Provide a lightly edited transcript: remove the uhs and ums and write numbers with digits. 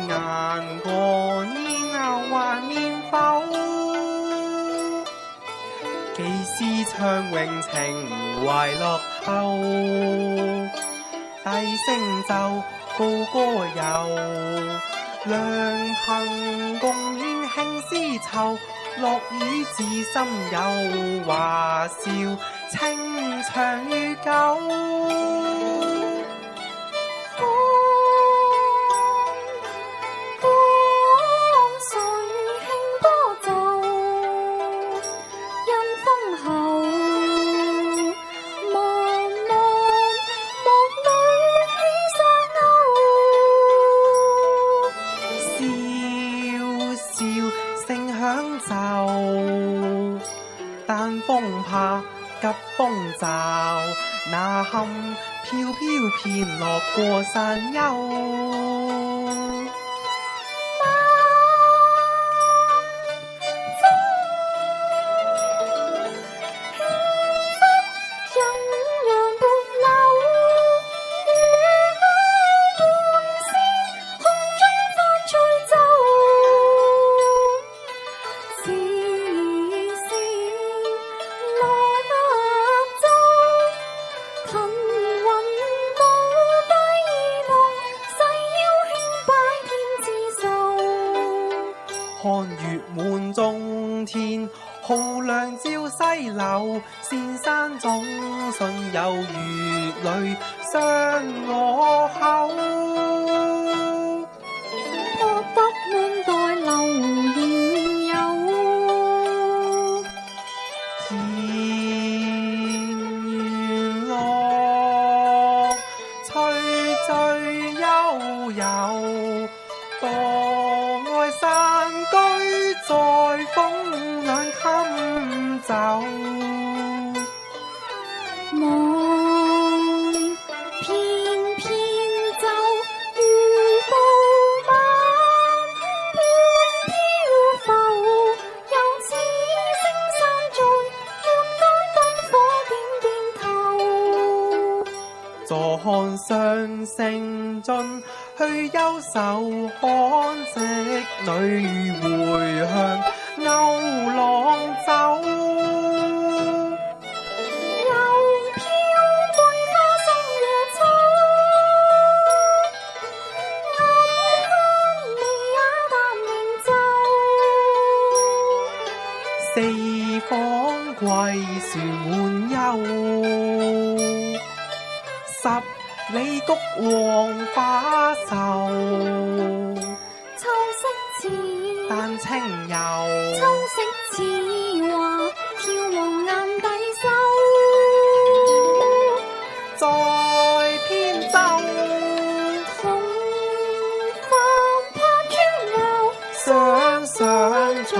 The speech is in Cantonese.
雁過年還年否？幾時長永情懷樂透？低聲奏，高歌遊，良朋共宴興絲綢，樂與知心友，話笑情長與久。享受，但風怕急風驟，那堪飄飄片落過山丘。看月滿中天，浩亮照西樓，仙山總信有月淚傷我口。覺得滿袋流言有，田園樂，翠醉悠悠，墮愛山居在風兩襟走。望翩翩走，如步馬，亂飄浮，又似星山在灌溉燈火點點頭。坐看上城盡，去憂愁看織女回向牛郎走。又飄桂花送夜秋，暗香味也淡凝奏。四方桂樹滿幽，十里菊黃花瘦。秋色似丹青柔，秋色似畫，眺望眼底收。在編奏，紅髮拍穿牛，雙雙翠